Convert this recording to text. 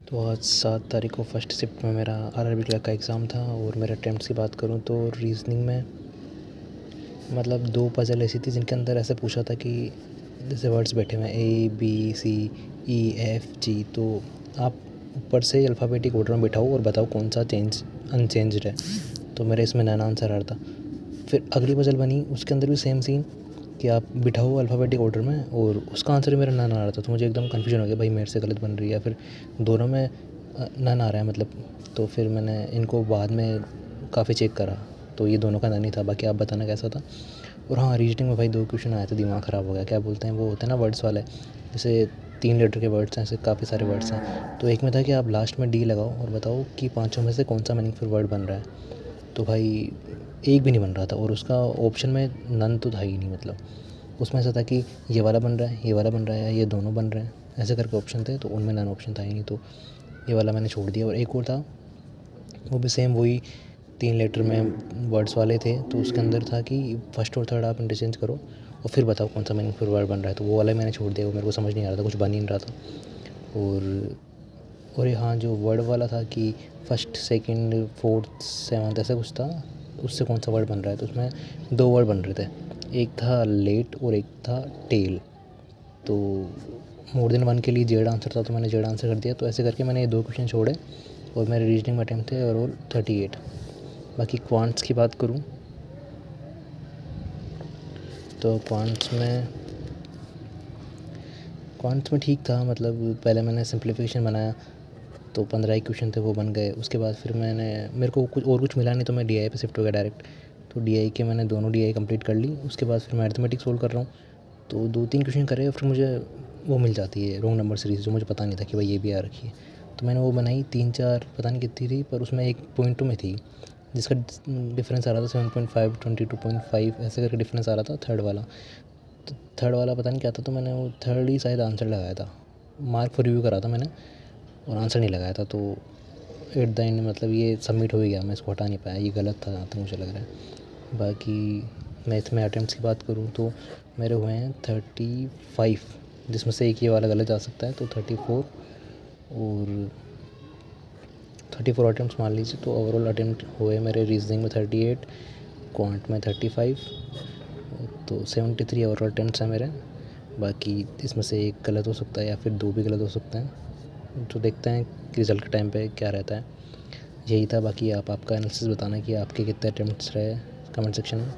तो आज 7 तारीख को फर्स्ट शिफ्ट में मेरा आरआरबी क्लर्क का एग्ज़ाम था। और मेरे अटेम्प्ट्स की बात करूँ तो रीज़निंग में मतलब 2 पज़ल ऐसी थी जिनके अंदर ऐसे पूछा था कि जैसे वर्ड्स बैठे हुए हैं ABCEFG, तो आप ऊपर से अल्फ़ाबेटिक ऑर्डर में बिठाओ और बताओ कौन सा अनचेंज्ड है। तो मेरे इसमें नैन आंसर आ रहा था। फिर अगली पज़ल बनी, उसके अंदर भी सेम सीन कि आप बिठाओ अल्फ़ाबेटिक ऑर्डर में, और उसका आंसर भी मेरा नन आ रहा था। तो मुझे एकदम कन्फ्यूजन हो गया, भाई मेरे से गलत बन रही है या फिर दोनों में नन आ रहा है मतलब। तो फिर मैंने इनको बाद में काफ़ी चेक करा, तो ये दोनों का नन ही था। बाकी आप बताना कैसा था। और हाँ, रीजनिंग में भाई 2 क्वेश्चन आए थे, दिमाग ख़राब हो गया। क्या बोलते हैं वो होते हैं ना वर्ड्स वाले, जैसे 3 लेटर के वर्ड्स हैं, ऐसे काफ़ी सारे वर्ड्स हैं। तो एक में था कि आप लास्ट में डी लगाओ और बताओ कि पाँचों में से कौन सा मीनिंगफुल वर्ड बन रहा है। तो भाई एक भी नहीं बन रहा था, और उसका ऑप्शन में नन तो था ही नहीं। मतलब उसमें ऐसा था कि ये वाला बन रहा है, ये वाला बन रहा है, या ये दोनों बन रहे हैं, ऐसे करके ऑप्शन थे। तो उनमें नन ऑप्शन था ही नहीं, तो ये वाला मैंने छोड़ दिया। और एक और था, वो भी सेम वही 3 लेटर में वर्ड्स वाले थे। तो उसके अंदर था कि फर्स्ट और थर्ड आप इंटरचेंज करो और फिर बताओ कौन सा मीनिंगफुल वर्ड बन रहा है। तो वो वाला मैंने छोड़ दिया, वो मेरे को समझ नहीं आ रहा था, कुछ बन ही नहीं रहा था। और ये हाँ, जो वर्ड वाला था कि फर्स्ट सेकंड फोर्थ सेवन्थ ऐसा कुछ था, उससे कौन सा वर्ड बन रहा है। तो उसमें 2 वर्ड बन रहे थे, एक था लेट और एक था टेल। तो मोर देन वन के लिए जेड आंसर था, तो मैंने जेड आंसर कर दिया। तो ऐसे करके मैंने ये 2 क्वेश्चन छोड़े और मेरे रीजनिंग में अटैम्प्ट थे ओवरऑल 38। बाकी क्वांट्स की बात करूँ तो क्वांट्स में ठीक था। मतलब पहले मैंने सिंप्लीफिकेशन बनाया, तो 15 ही क्वेश्चन थे, वो बन गए। उसके बाद फिर मेरे को कुछ मिला नहीं, तो मैं डीआई पे शिफ्ट हो गया डायरेक्ट। तो डीआई के मैंने दोनों डीआई कंप्लीट कर ली। उसके बाद फिर मैं अरिथमेटिक सोल्व कर रहा हूँ, तो 2-3 क्वेश्चन करे और फिर मुझे वो मिल जाती है रॉन्ग नंबर सीरीज़, जो मुझे पता नहीं था कि भाई ये भी आ रखी है। तो मैंने वो बनाई 3-4, पता नहीं कितनी थी, पर उसमें एक पॉइंट में थी जिसका डिफरेंस आ रहा था 7.5 22.5 ऐसे करके डिफरेंस आ रहा था थर्ड वाला। तो थर्ड वाला पता नहीं क्या था, तो मैंने वो थर्ड ही शायद आंसर लगाया था। मार्क फॉर रिव्यू करा था मैंने और आंसर नहीं लगाया था। तो एट द एंड मतलब ये सबमिट हो ही गया, मैं इसको हटा नहीं पाया। ये गलत था जहाँ तक मुझे लग रहा है। बाकी मैथ में अटेम्प्ट्स की बात करूँ तो मेरे हुए हैं 35, जिसमें से एक ये वाला गलत जा सकता है, तो 34। और 34 अटेम्प्ट्स मान लीजिए। तो ओवरऑल अटेम्प्ट हुए मेरे रीजनिंग में 38, क्वांट में 35, तो 73 ओवरऑल अटेम्प्ट्स हैं मेरे। बाकी इसमें से एक गलत हो सकता है या फिर 2 भी गलत हो सकते हैं, तो देखते हैं कि रिज़ल्ट के टाइम पे क्या रहता है। यही था। बाकी आप आपका एनालिसिस बताना कि आपके कितने अटेम्प्ट्स रहे कमेंट सेक्शन में।